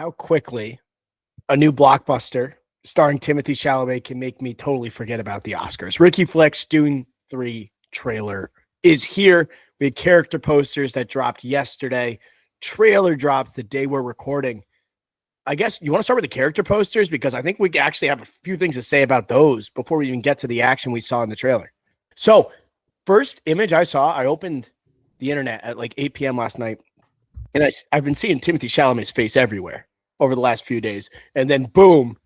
how quickly a new blockbuster starring Timothy Chalamet can make me totally forget about the Oscars. Ricky Fleck's Dune 3 trailer is here. We had character posters that dropped yesterday. Trailer drops the day we're recording. I guess you want to start with the character posters because I think we actually have a few things to say about those before we even get to the action we saw in the trailer. So, first image I saw, I opened the internet at like 8 p.m. last night, and I've been seeing Timothy Chalamet's face everywhere over the last few days. And then, boom,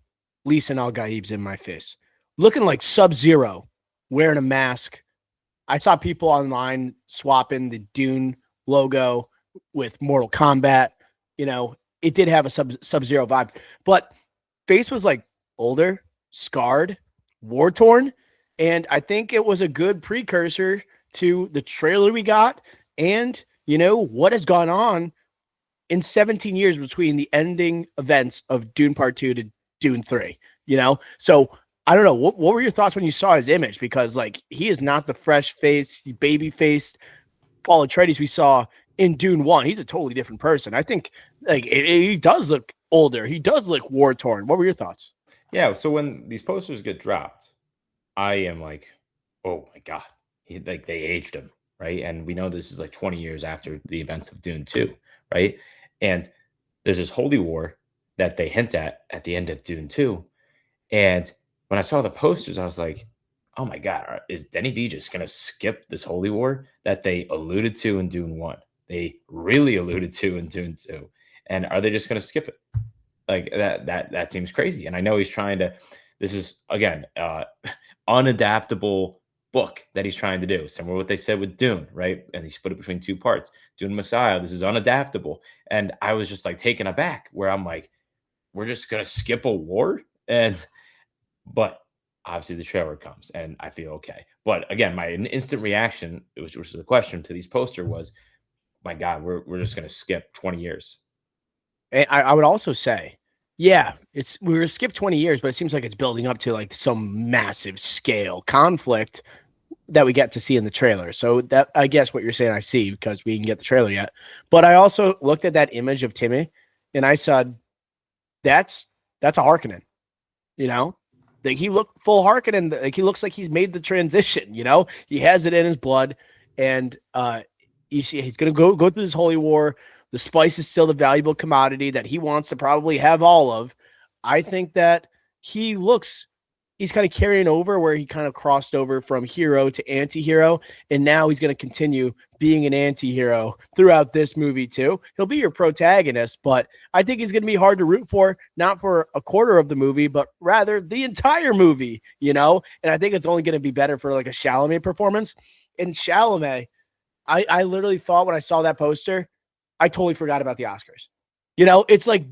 Lisa Al Gaib's in my face, looking like Sub-Zero, wearing a mask. I saw people online swapping the Dune logo with Mortal Kombat. You know, it did have a Sub-Zero vibe, but face was like older, scarred, war-torn. And I think it was a good precursor to the trailer we got and, you know, what has gone on in 17 years between the ending events of Dune Part 2 to Dune 3, you know? So I don't know. What were your thoughts when you saw his image? Because, like, he is not the fresh face, baby-faced Paul Atreides we saw in Dune 1. He's a totally different person. I think, like, he does look older. He does look war-torn. What were your thoughts? Yeah, so when these posters get dropped, I am like, oh my God. Like they aged him, right? And we know this is like 20 years after the events of Dune 2, right? And there's this holy war that they hint at the end of Dune 2. And when I saw the posters, I was like, oh my God, is Denny V just going to skip this holy war that they alluded to in Dune 1? They really alluded to in Dune 2. And are they just going to skip it? Like that seems crazy. And I know he's trying to, this is again, unadaptable book that he's trying to do. Similar to what they said with Dune, right? And he split it between two parts. Dune Messiah, this is unadaptable. And I was just like taken aback where I'm like, we're just going to skip a war? But obviously the trailer comes and I feel okay. But again, my instant reaction, which was the question to these poster was, my God, we're just going to skip 20 years. I would also say, yeah, we were skip 20 years, but it seems like it's building up to like some massive scale conflict that we get to see in the trailer. So that, I guess what you're saying, I see because we didn't get the trailer yet. But I also looked at that image of Timmy and I said, that's a Harkonnen, you know? Like he looked full Harkonnen. Like he looks like he's made the transition, you know? He has it in his blood and he's going to go through this holy war. The spice is still the valuable commodity that he wants to probably have all of. I think that he's kind of carrying over where he kind of crossed over from hero to anti-hero. And now he's going to continue being an anti-hero throughout this movie too. He'll be your protagonist, but I think he's going to be hard to root for, not for a quarter of the movie, but rather the entire movie, you know? And I think it's only going to be better for like a Chalamet performance. And Chalamet, I literally thought when I saw that poster, I totally forgot about the Oscars. You know, it's like,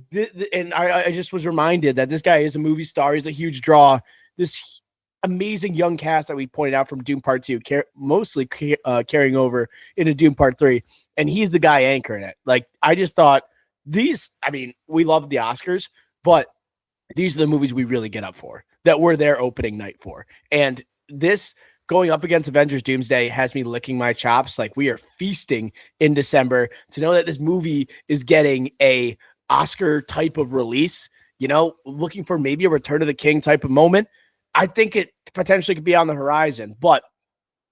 and I just was reminded that this guy is a movie star. He's a huge draw. This amazing young cast that we pointed out from Dune Part 2, mostly carrying over into Dune Part 3. And he's the guy anchoring it. Like, I just thought we love the Oscars, but these are the movies we really get up for, that we're their opening night for. And this going up against Avengers Doomsday has me licking my chops. Like we are feasting in December to know that this movie is getting a Oscar type of release, you know, looking for maybe a Return of the King type of moment. I think it potentially could be on the horizon, but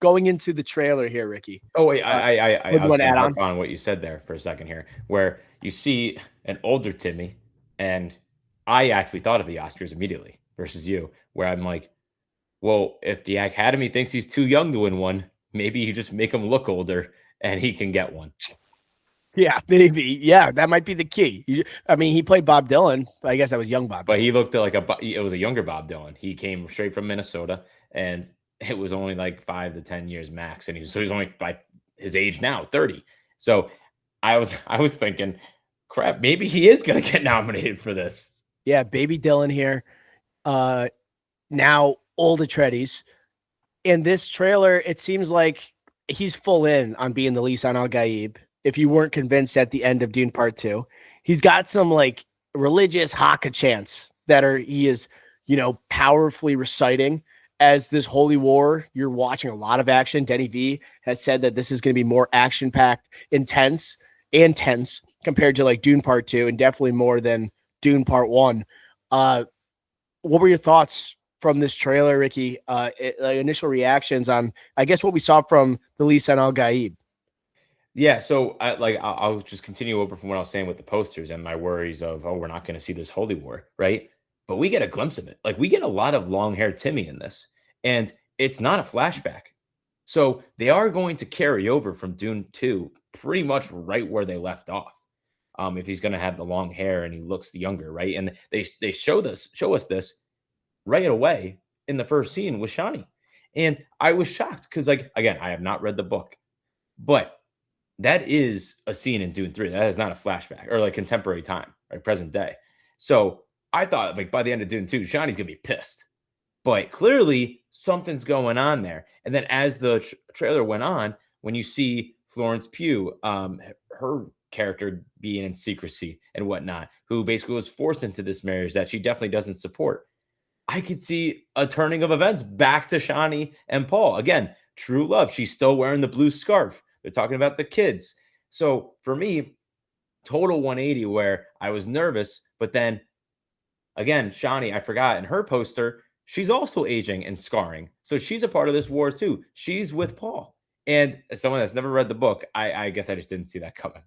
going into the trailer here, Ricky. Oh, wait, I was going to add on what you said there for a second here, where you see an older Timmy, and I actually thought of the Oscars immediately versus you, where I'm like, well, if the Academy thinks he's too young to win one, maybe you just make him look older and he can get one. Yeah, maybe. Yeah, that might be the key. He played Bob Dylan. I guess that was young Bob. But he looked like it was a younger Bob Dylan. He came straight from Minnesota, and it was only like 5 to 10 years max. And he's only by his age now, 30. So I was thinking, crap, maybe he is going to get nominated for this. Yeah, baby Dylan here. Now old Atreides. In this trailer, it seems like he's full in on being the Lisan Al Gaib. If you weren't convinced at the end of Dune Part 2, he's got some like religious haka chants that he is, you know, powerfully reciting as this holy war. You're watching a lot of action. Denny V has said that this is going to be more action packed, intense, and tense compared to like Dune Part 2, and definitely more than Dune Part One. What were your thoughts from this trailer, Ricky? Initial reactions on, I guess, what we saw from the Lisan Al Gaib. Yeah, so I'll just continue over from what I was saying with the posters and my worries of, oh, we're not going to see this holy war, right? But we get a glimpse of it. Like we get a lot of long-haired Timmy in this, and it's not a flashback. So they are going to carry over from Dune 2 pretty much right where they left off. If he's going to have the long hair and he looks younger, right? And they show us this right away in the first scene with Shani. And I was shocked because, like, again, I have not read the book, but that is a scene in Dune 3. That is not a flashback or like contemporary time, right? Present day. So I thought like by the end of Dune 2, Shani's gonna be pissed. But clearly something's going on there. And then as the trailer went on, when you see Florence Pugh, her character being in secrecy and whatnot, who basically was forced into this marriage that she definitely doesn't support, I could see a turning of events back to Shani and Paul. Again, true love. She's still wearing the blue scarf. They're talking about the kids. So for me, total 180 where I was nervous, but then again, Shani, I forgot in her poster, she's also aging and scarring. So she's a part of this war too. She's with Paul. And as someone that's never read the book, I guess I just didn't see that coming.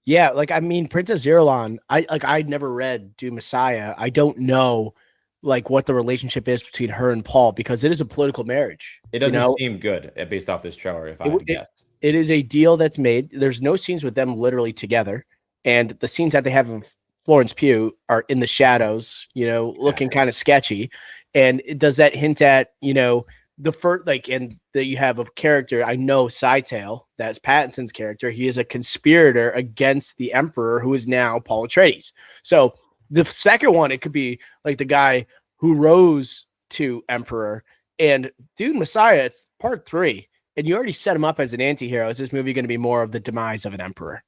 Yeah, like I mean, Princess Irulan. I'd never read Dune Messiah. I don't know like what the relationship is between her and Paul because it is a political marriage. It doesn't seem good based off this trailer, if I had to guess. It is a deal that's made. There's no scenes with them literally together, and the scenes that they have of Florence Pugh are in the shadows, looking kind of sketchy. And does that hint at, the first, like, and that you have a character, I know Cytail, that's Pattinson's character. He is a conspirator against the Emperor, who is now Paul Atreides. So the second one, it could be like the guy who rose to Emperor. And Dune Messiah, it's part 3. And you already set him up as an anti-hero. Is this movie going to be more of the demise of an emperor?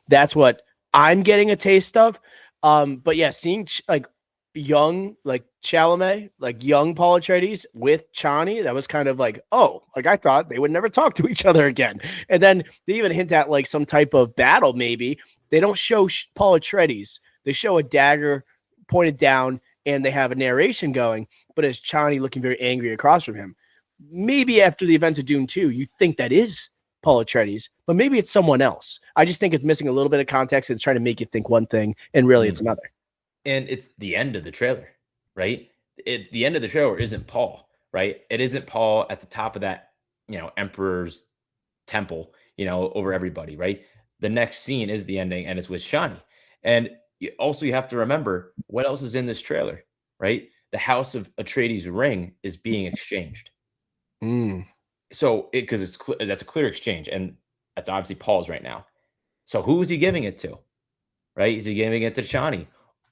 That's what I'm getting a taste of. But yeah, seeing like young, like Chalamet, like young Paul Atreides with Chani, that was kind of like, oh, like I thought they would never talk to each other again. And then they even hint at like some type of battle. Maybe they don't show Paul Atreides. They show a dagger pointed down and they have a narration going, but it's Chani looking very angry across from him. Maybe after the events of Dune 2, you think that is Paul Atreides, but maybe it's someone else. I just think it's missing a little bit of context. It's trying to make you think one thing, and really it's another. And it's the end of the trailer, right? The end of the trailer isn't Paul, right? It isn't Paul at the top of that, Emperor's temple, over everybody, right? The next scene is the ending, and it's with Shani. And you have to remember what else is in this trailer, right? The House of Atreides ring is being exchanged. So because that's a clear exchange, and that's obviously Paul's right now. So who is he giving it to? Right? Is he giving it to Chani?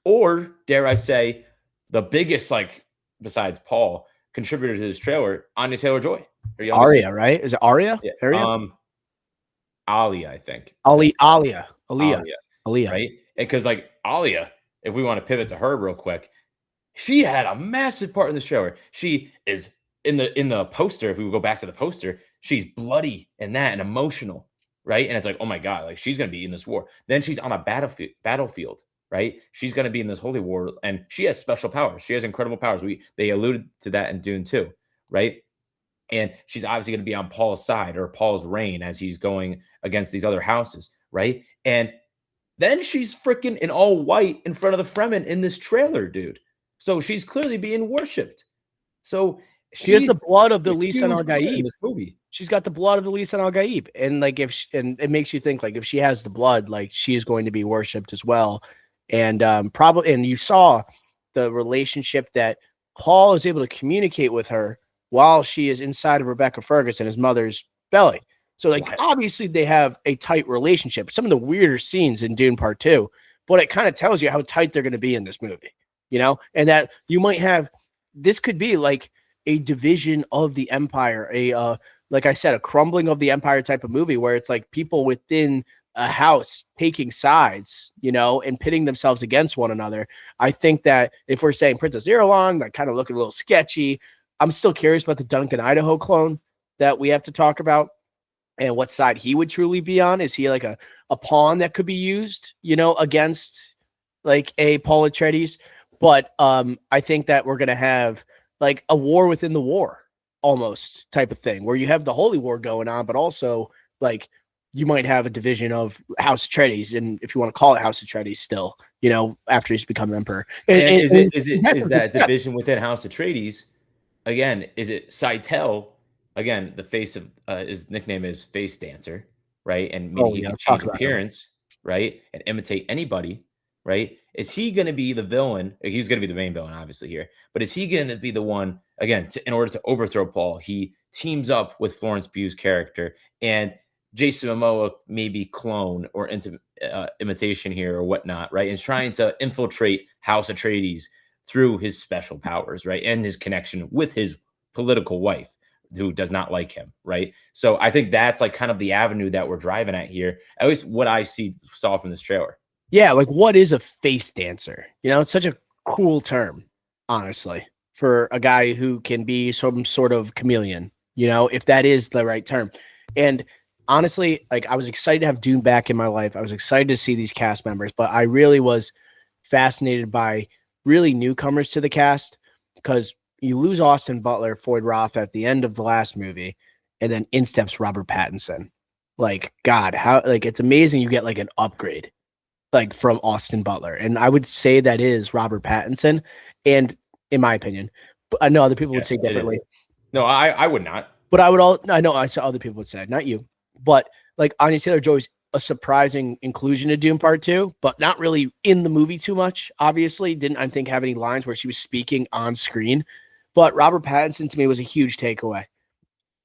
Or dare I say, the biggest, like, besides Paul, contributor to this trailer, Anya Taylor-Joy. Arya, right? Is it Arya? Yeah. Alia, I think. Alia. Right? Because like Alia, if we want to pivot to her real quick, she had a massive part in this trailer. She is in the poster. If we go back to the poster, she's bloody and that and emotional, right? And it's like, oh my god, like she's gonna be in this war. Then she's on a battlefield, right? She's gonna be in this holy war, and she has special powers. She has incredible powers. They alluded to that in Dune 2, right? And she's obviously gonna be on Paul's side or Paul's reign as he's going against these other houses, right? And then she's freaking in all white in front of the Fremen in this trailer, dude. So she's clearly being worshipped. So she has the blood of the Lisan Al Gaib in this movie. She's got the blood of the Lisan Al Gaib, and like and it makes you think like if she has the blood, like she is going to be worshipped as well. And probably, and you saw the relationship that Paul is able to communicate with her while she is inside of Rebecca Ferguson, his mother's belly. So like obviously they have a tight relationship. Some of the weirder scenes in Dune Part 2, but it kind of tells you how tight they're going to be in this movie, and that you might have, this could be like a division of the empire, like I said, a crumbling of the empire type of movie where it's like people within a house taking sides, and pitting themselves against one another. I think that if we're saying Princess Irulan, that kind of looking a little sketchy. I'm still curious about the Duncan Idaho clone that we have to talk about and what side he would truly be on. Is he like a pawn that could be used, against like a Paul Atreides, but I think that we're gonna have like a war within the war, almost type of thing, where you have the Holy War going on, but also like you might have a division of House Atreides, and if you want to call it House Atreides, still, after he's become emperor, And that's is a good that step. division within House Atreides? Again, is it Seitel? Again, the face of his nickname is Face Dancer, right? And meaning Oh he yeah, could let's talk change about him. appearance, right, and imitate anybody, right? Is he going to be the villain? He's going to be the main villain, obviously here, but is he going to be the one again in order to overthrow Paul? He teams up with Florence Pugh's character and Jason Momoa, maybe clone or imitation here or whatnot, right? And is trying to infiltrate House Atreides through his special powers, right? And his connection with his political wife who does not like him, right? So I think that's like kind of the avenue that we're driving at here. At least what I saw from this trailer. Yeah, like what is a face dancer? It's such a cool term, honestly, for a guy who can be some sort of chameleon, if that is the right term. And honestly, like I was excited to have Dune back in my life. I was excited to see these cast members, but I really was fascinated by really newcomers to the cast because you lose Austin Butler, Floyd Roth at the end of the last movie, and then in steps Robert Pattinson. Like, God, how like it's amazing you get like an upgrade like from Austin Butler. And I would say that is Robert Pattinson. And in my opinion, but I know other people would Yes, say it differently. is. No, I would not. But I know I saw other people would say, not you. But like Anya Taylor Joy's a surprising inclusion to Doom Part 2, but not really in the movie too much. Obviously, didn't I think have any lines where she was speaking on screen. But Robert Pattinson to me was a huge takeaway.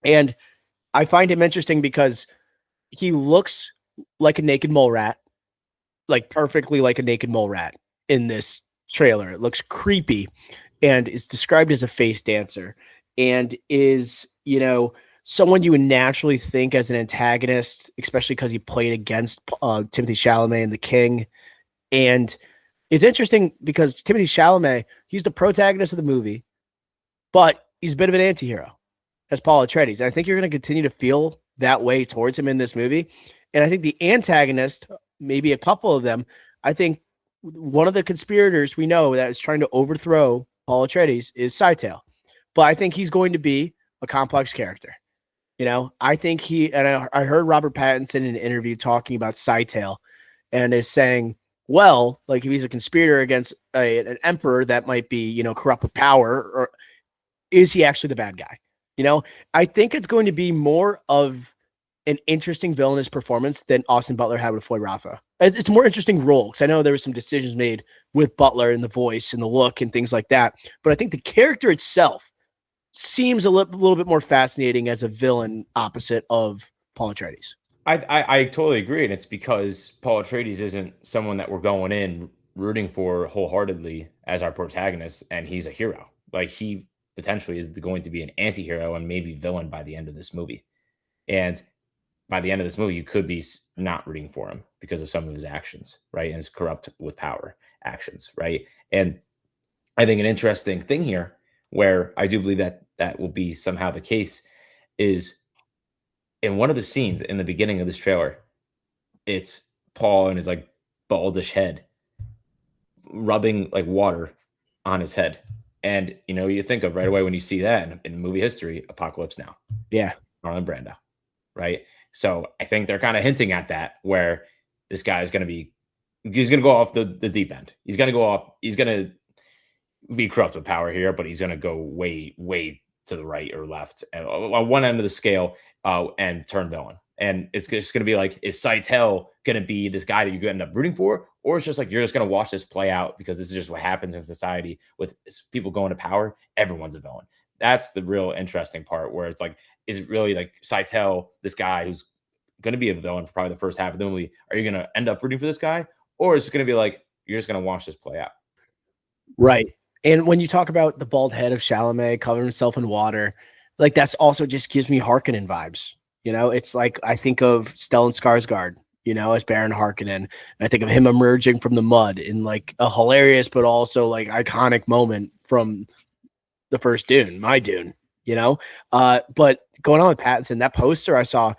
And I find him interesting because he looks like a naked mole rat, like perfectly like a naked mole rat in this trailer. It looks creepy and is described as a face dancer and is, someone you would naturally think as an antagonist, especially because he played against Timothy Chalamet in The King. And it's interesting because Timothy Chalamet, he's the protagonist of the movie, but he's a bit of an anti-hero as Paul Atreides. And I think you're going to continue to feel that way towards him in this movie. And I think the antagonist, maybe a couple of them, I think one of the conspirators we know that is trying to overthrow Paul Atreides is Scytale. But I think he's going to be a complex character. I think I heard Robert Pattinson in an interview talking about Scytale and is saying, well, like if he's a conspirator against an emperor that might be, corrupt with power, or is he actually the bad guy? I think it's going to be more of an interesting villainous performance than Austin Butler had with Floyd Rafa. It's a more interesting role because I know there were some decisions made with Butler and the voice and the look and things like that. But I think the character itself seems a little bit more fascinating as a villain opposite of Paul Atreides. I totally agree, and it's because Paul Atreides isn't someone that we're going in rooting for wholeheartedly as our protagonist, and he's a hero. Like he potentially is going to be an anti-hero and maybe villain by the end of this movie. And by the end of this movie, you could be not rooting for him because of some of his actions, right? And his corrupt with power actions, right? And I think an interesting thing here, where I do believe that that will be somehow the case, is in one of the scenes in the beginning of this trailer, it's Paul and his like baldish head rubbing like water on his head. And you think of right away when you see that in movie history, Apocalypse Now, Yeah. Marlon Brando, right? So I think they're kind of hinting at that where this guy is going to be, he's going to go off the deep end. He's going to go off, he's going to be corrupt with power here, but he's going to go way, way to the right or left on one end of the scale and turn villain. And it's just going to be like, is Scytale going to be this guy that you end up rooting for? Or it's just like, you're just going to watch this play out because this is just what happens in society with people going to power. Everyone's a villain. That's the real interesting part where it's like, is it really like Scytale, this guy who's going to be a villain for probably the first half of the movie? Are you going to end up rooting for this guy? Or is it going to be like, you're just going to watch this play out? Right. And when you talk about the bald head of Chalamet covering himself in water, like that's also just gives me Harkonnen vibes. It's like I think of Stellan Skarsgård, as Baron Harkonnen. And I think of him emerging from the mud in like a hilarious but also like iconic moment from the first Dune, my Dune, But going on with Pattinson, that poster I saw,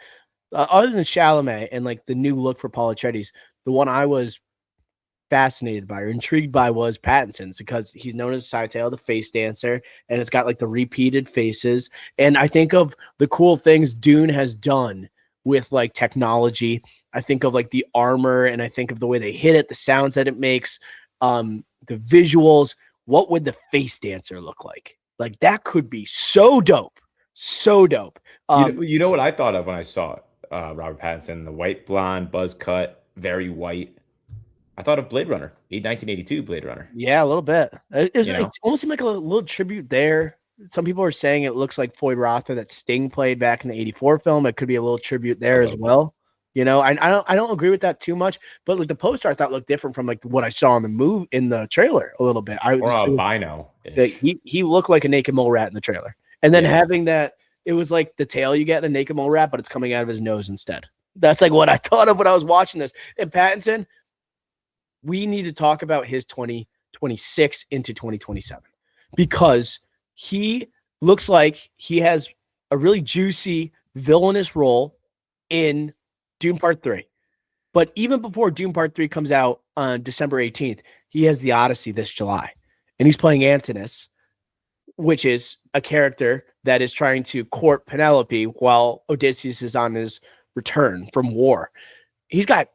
other than Chalamet and like the new look for Paul Atreides, the one I was fascinated by or intrigued by was Pattinson's, because he's known as Cytail, the face dancer, and it's got like the repeated faces. And I think of the cool things Dune has done with like technology. I think of like the armor, and I think of the way they hit it, the sounds that it makes, the visuals. What would the face dancer look like? Like that could be so dope, so dope. You know what I thought of when I saw Robert Pattinson, the white blonde, buzz cut, very white. I thought of Blade Runner, 1982 Blade Runner. Yeah, a little bit. You know, It almost seemed like a little tribute there. Some people are saying it looks like Floyd Rother that Sting played back in the '84 film. It could be a little tribute a there as little bit. well. I don't agree with that too much, but like the poster I thought looked different from like what I saw in the move in the trailer a little bit. Or albino That ish. he looked like a naked mole rat in the trailer, and then Yeah. having that, it was like the tail you get in a naked mole rat, but it's coming out of his nose instead. That's like what I thought of when I was watching this. And Pattinson, we need to talk about his 2026 into 2027, because he looks like he has a really juicy villainous role in Dune Part 3. But even before Dune Part 3 comes out on December 18th, he has The Odyssey this July. And he's playing Antinous, which is a character that is trying to court Penelope while Odysseus is on his return from war. He's got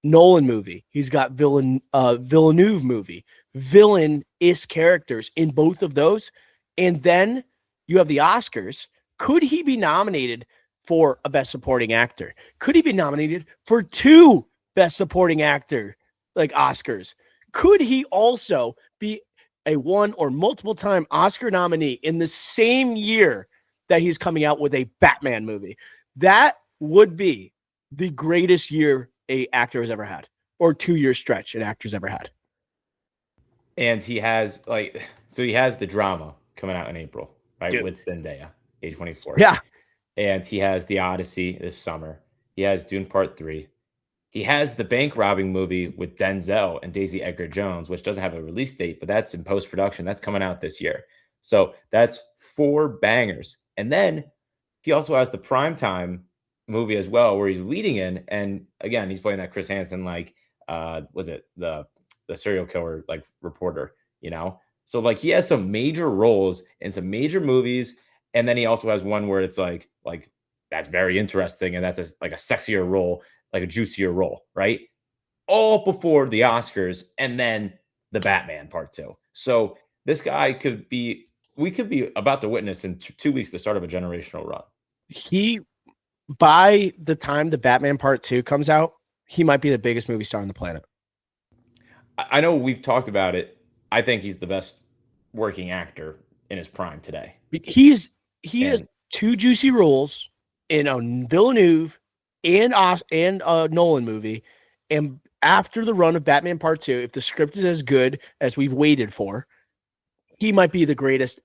Nolan movie. He's got Villeneuve movie. Villain-is characters in both of those. And then you have the Oscars. Could he be nominated for a Best Supporting Actor? Could he be nominated for 2 Best Supporting Actor like Oscars? Could he also be a one or multiple time Oscar nominee in the same year that he's coming out with a Batman movie? That would be the greatest year a actor has ever had, or 2-year stretch an actor's ever had. And he has he has the drama coming out in April, right? Dude. With Zendaya, A24. Yeah. And he has the Odyssey this summer. He has Dune Part 3. He has the bank robbing movie with Denzel and Daisy Edgar Jones, which doesn't have a release date, but that's in post production. That's coming out this year. So that's 4 bangers. And then he also has the primetime movie as well, where he's leading in. And again, he's playing that Chris Hansen, like, was it the serial killer, like, reporter, you know? So, like, he has some major roles in some major movies. And then he also has one where it's like that's very interesting. And that's like a sexier role, like a juicier role, right? All before the Oscars and then the Batman Part 2. So this guy we could be about to witness in 2 weeks the start of a generational run. He, by the time the Batman Part 2 comes out, he might be the biggest movie star on the planet. I know we've talked about it. I think he's the best working actor in his prime today. He has 2 juicy roles in a Villeneuve and a Nolan movie. And after the run of Batman Part 2, if the script is as good as we've waited for, he might be the greatest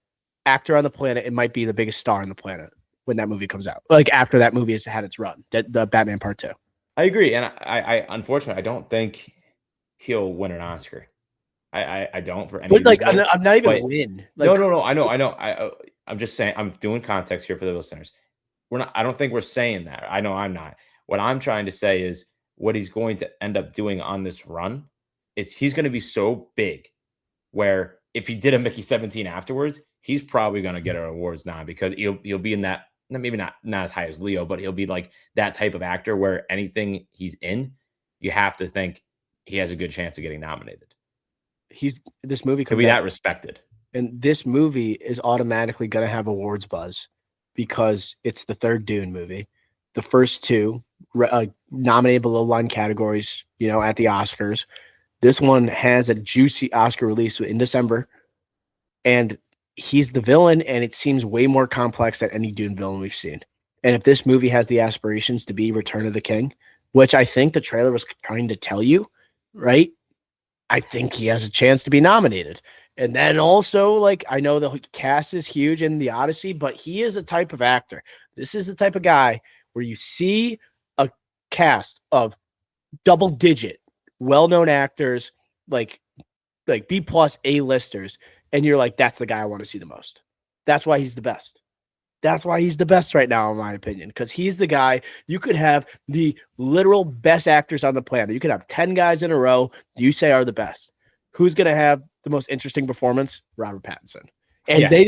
actor on the planet. It might be the biggest star on the planet when that movie comes out. Like after that movie has had its run, the Batman Part 2. I agree. And I unfortunately, I don't think he'll win an Oscar. I don't for any But like, reason. I'm not even win. Like, no. I know. I'm just saying. I'm doing context here for the listeners. We're not. I don't think we're saying that. I know I'm not. What I'm trying to say is what he's going to end up doing on this run. He's going to be so big, where if he did a Mickey 17 afterwards, he's probably going to get an awards nod, because he'll be in that, maybe not as high as Leo, but he'll be like that type of actor where anything he's in, you have to think he has a good chance of getting nominated. This movie could be that respected. And this movie is automatically going to have awards buzz because it's the 3rd Dune movie. The first 2 nominated below line categories, at the Oscars. This one has a juicy Oscar release in December, and he's the villain, and it seems way more complex than any Dune villain we've seen. And if this movie has the aspirations to be Return of the King, which I think the trailer was trying to tell you, right? I think he has a chance to be nominated. And then also, like, I know the cast is huge in The Odyssey, but he is a type of actor. This is the type of guy where you see a cast of double-digit, well-known actors, like B+ A-listers, and you're like, that's the guy I want to see the most. That's why he's the best. That's why he's the best right now, in my opinion, because he's the guy. You could have the literal best actors on the planet. You could have 10 guys in a row you say are the best. Who's going to have the most interesting performance? Robert Pattinson. And Yeah, they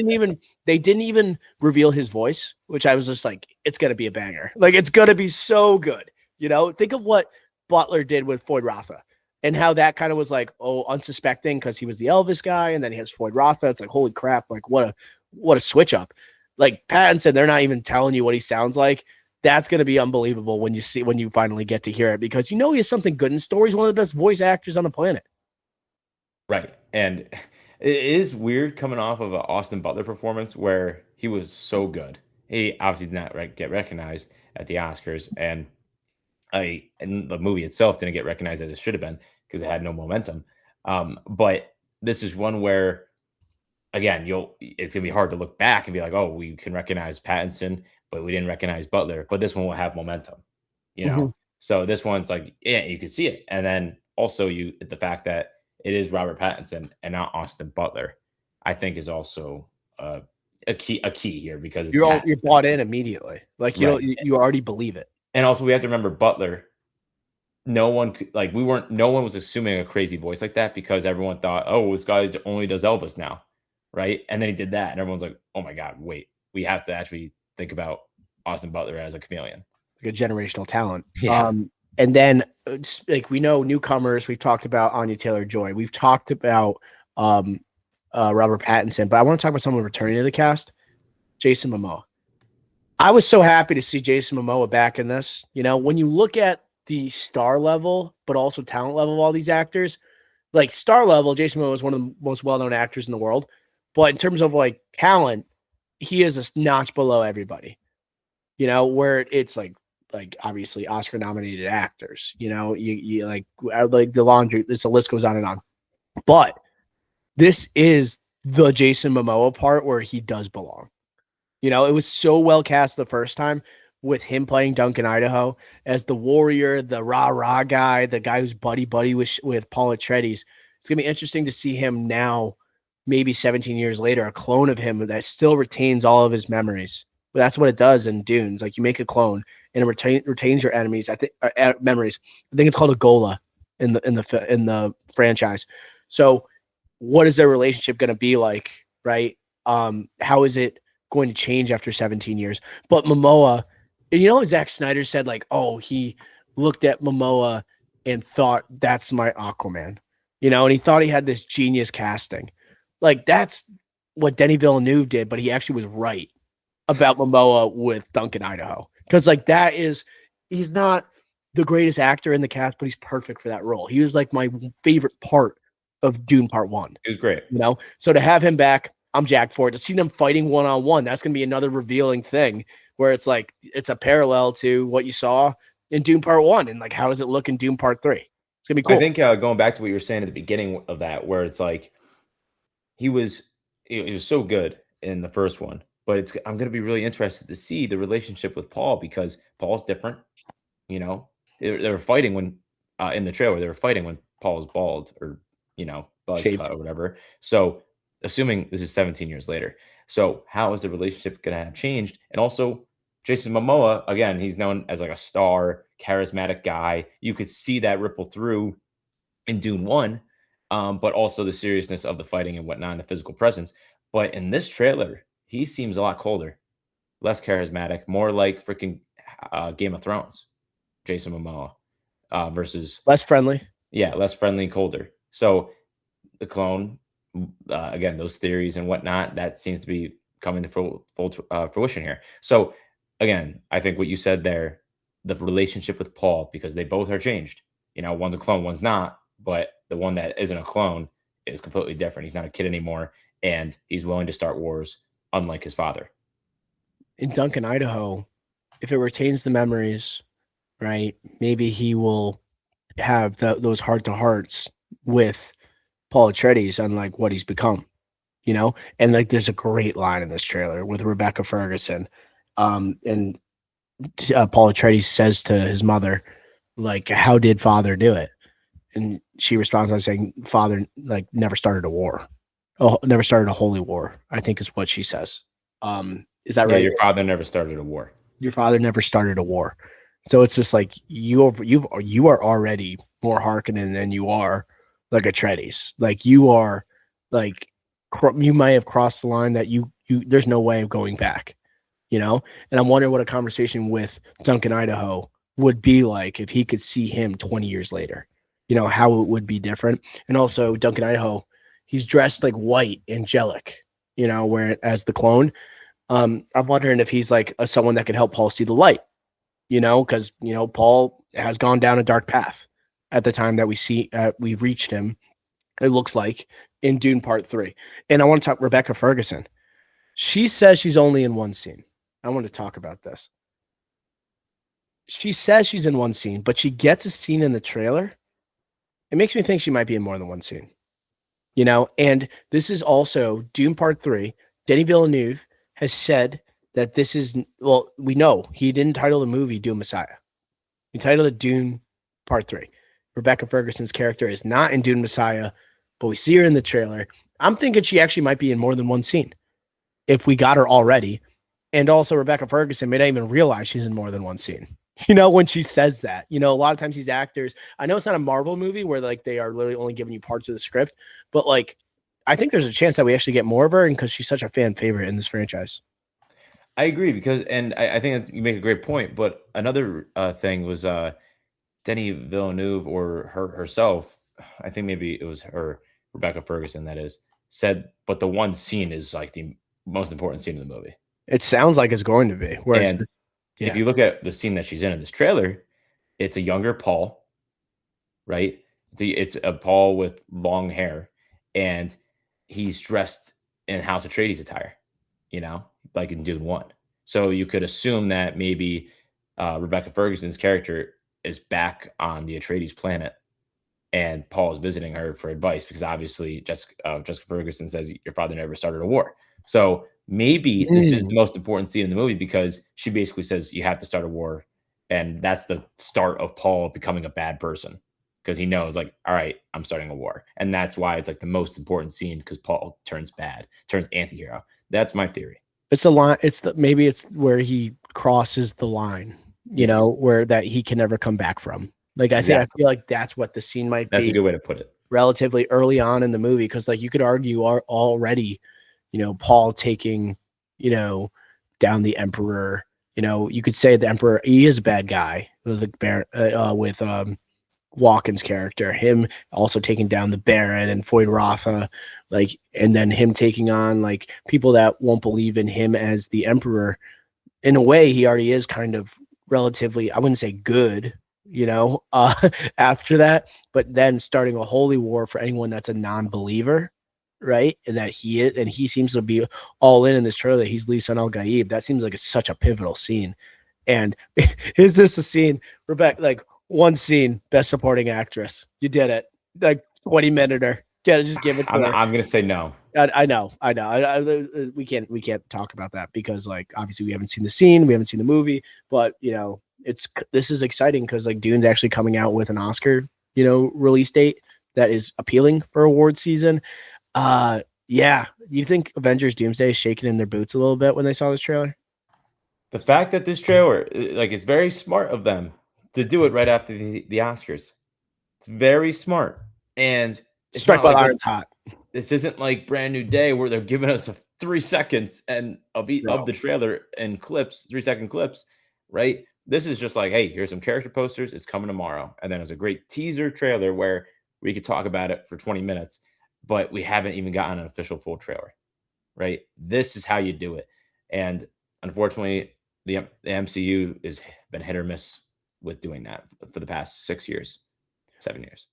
didn't even reveal his voice, which I was just like, it's going to be a banger. Like, it's going to be so good. Think of what Butler did with Floyd Rotha and how that kind of was like, oh, unsuspecting because he was the Elvis guy. And then he has Floyd Rotha. It's like, holy crap. Like, what a switch up. Like Pattinson, they're not even telling you what he sounds like. That's going to be unbelievable when you finally get to hear it, because he has something good in store. He's one of the best voice actors on the planet. right. And it is weird coming off of an Austin Butler performance where he was so good. He obviously did not get recognized at the Oscars, and the movie itself didn't get recognized as it should have been because it had no momentum. But this is one where, again, it's gonna be hard to look back and be like, oh, we can recognize Pattinson, but we didn't recognize Butler. But this one will have momentum, you know. Mm-hmm. So this one's like, yeah, you can see it, and then also the fact that it is Robert Pattinson and not Austin Butler, I think is also a key here because it's You're Pattinson, bought in immediately. Like right? you already believe it. And also we have to remember Butler. No one no one was assuming a crazy voice like that because everyone thought, oh, this guy only does Elvis now, right? And then he did that, and everyone's like, oh my god, wait, we have to actually think about Austin Butler as a chameleon. Like a generational talent. Yeah, And then like we know newcomers. We've talked about Anya Taylor-Joy. We've talked about Robert Pattinson, but I want to talk about someone returning to the cast, Jason Momoa. I was so happy to see Jason Momoa back in this. When you look at the star level, but also talent level of all these actors, like star level, Jason Momoa is one of the most well-known actors in the world. But in terms of like talent, he is a notch below everybody. Where it's like obviously Oscar nominated actors, you like the laundry, it's a list goes on and on. But this is the Jason Momoa part where he does belong. It was so well cast the first time with him playing Duncan Idaho as the warrior, the rah-rah guy, the guy who's buddy with Paul Atreides. It's going to be interesting to see him now, maybe 17 years later, a clone of him that still retains all of his memories. But that's what it does in Dunes. Like, you make a clone and it retains your enemies. I think memories. I think it's called a Gola in the franchise. So, what is their relationship going to be like? Right? How is it going to change after 17 years? But Momoa, Zack Snyder said like, oh, he looked at Momoa and thought that's my Aquaman, and he thought he had this genius casting. Like, that's what Denis Villeneuve did, but he actually was right about Momoa with Duncan Idaho. Because like he's not the greatest actor in the cast, but he's perfect for that role. He was like my favorite part of Dune Part 1. it was great. So to have him back, I'm jacked for it. To see them fighting one-on-one, that's going to be another revealing thing where it's like it's a parallel to what you saw in Dune Part 1 and like how does it look in Dune Part 3. It's going to be cool. I think going back to what you were saying at the beginning of that, where it's like he was so good in the first one, but I'm going to be really interested to see the relationship with Paul because Paul's different. They were fighting when in the trailer they were fighting when Paul was bald or buzz Shaved. cut or whatever. So assuming this is 17 years later, so how is the relationship going to have changed? And also Jason Momoa, again, he's known as like a star, charismatic guy. You could see that ripple through in Dune 1, but also the seriousness of the fighting and whatnot, and the physical presence. But in this trailer, he seems a lot colder, less charismatic, more like freaking Game of Thrones, Jason Momoa, versus Less friendly. less friendly and colder. So the clone, again, those theories and whatnot, that seems to be coming to full fruition here. So again, I think what you said there, the relationship with Paul, because they both are changed. One's a clone, one's not, but the one that isn't a clone is completely different. He's not a kid anymore, and he's willing to start wars, unlike his father. In Duncan, Idaho, if it retains the memories, right, maybe he will have those heart-to-hearts with Paul Atreides on like what he's become, and like there's a great line in this trailer with Rebecca Ferguson, and Paul Atreides says to his mother, like, how did father do it? And she responds by saying, father like never started a war. Oh, never started a holy war, I think is what she says. Is that Yeah, right? your father never started a war. Your father never started a war. So it's just like you are already more Harkonnen than you are like Atreides. Like you are like you might have crossed the line that you there's no way of going back, you know? And I'm wondering what a conversation with Duncan Idaho would be like if he could see him 20 years later. You know, how it would be different. And also Duncan Idaho, he's dressed like white, angelic, you know, where as the clone. I'm wondering if he's like someone that could help Paul see the light, you know, because you know Paul has gone down a dark path at the time that we've reached him. It looks like in Dune Part Three, and I want to talk Rebecca Ferguson. She says she's only in one scene. I want to talk about this. She says she's in one scene, but she gets a scene in the trailer. It makes me think she might be in more than one scene, you know. And this is also Dune Part Three. Denis Villeneuve has said that this is well, we know he didn't title the movie Dune Messiah. He titled it Dune Part Three. Rebecca Ferguson's character is not in Dune Messiah, but we see her in the trailer. I'm thinking she actually might be in more than one scene if we got her already. And also, Rebecca Ferguson may not even realize she's in more than one scene. You know, when she says that, you know, a lot of times these actors, I know it's not a Marvel movie where like they are literally only giving you parts of the script, but like I think there's a chance that we actually get more of her, and because she's such a fan favorite in this franchise. I agree because, and I think that you make a great point. But another thing was Denis Villeneuve or her herself. I think maybe it was her, Rebecca Ferguson, that is, said, but the one scene is like the most important scene in the movie. It sounds like it's going to be where it's And if yeah. you look at the scene that she's in this trailer, it's a younger Paul, right? It's a Paul with long hair, and he's dressed in House Atreides attire, you know, like in Dune One. So you could assume that maybe Rebecca Ferguson's character is back on the Atreides planet, and Paul is visiting her for advice because obviously Jessica Ferguson says your father never started a war. So maybe this is the Mm. most important scene in the movie because she basically says you have to start a war, and that's the start of Paul becoming a bad person because he knows like, all right, I'm starting a war, and that's why it's like the most important scene because Paul turns bad, turns anti-hero. That's my theory. It's a line. It's the maybe it's where he crosses the line, you know, Yes, where that he can never come back from. Like I exactly. feel like that's what the scene might That's a be good way to put it. relatively early on in the movie because like you could argue are already, you know, Paul taking, you know, down the Emperor. You know, you could say the Emperor he is a bad guy with the Baron with Walken's character, him also taking down the Baron and Foyd Rotha, like, and then him taking on like people that won't believe in him as the Emperor. In a way, he already is kind of relatively, I wouldn't say good, you know, after that, but then starting a holy war for anyone that's a non-believer, right? And that he is, and he seems to be all in this trailer. He's Lisan Al Gaib. That seems like such a pivotal scene. And is this a scene, Rebecca? Like one scene, best supporting actress. You did it. Like 20-minute. Get it, just give it to her. I'm gonna say no. I know, I know. We can't talk about that because like obviously we haven't seen the scene, we haven't seen the movie, but you know it's this is exciting because like Dune's actually coming out with an Oscar, you know, release date that is appealing for award season. Yeah, you think Avengers Doomsday is shaking in their boots a little bit when they saw this trailer? The fact that this trailer, like, it's very smart of them to do it right after the Oscars. It's very smart, and it's Strike not while like iron's hot. this isn't like Brand New Day where they're giving us a 3 seconds and of No, the trailer and clips, 3-second clips, right? This is just like, hey, here's some character posters. It's coming tomorrow, and then it's a great teaser trailer where we could talk about it for 20 minutes, but we haven't even gotten an official full trailer, right? This is how you do it, and unfortunately, the MCU has been hit or miss with doing that for the past 6 years, 7 years.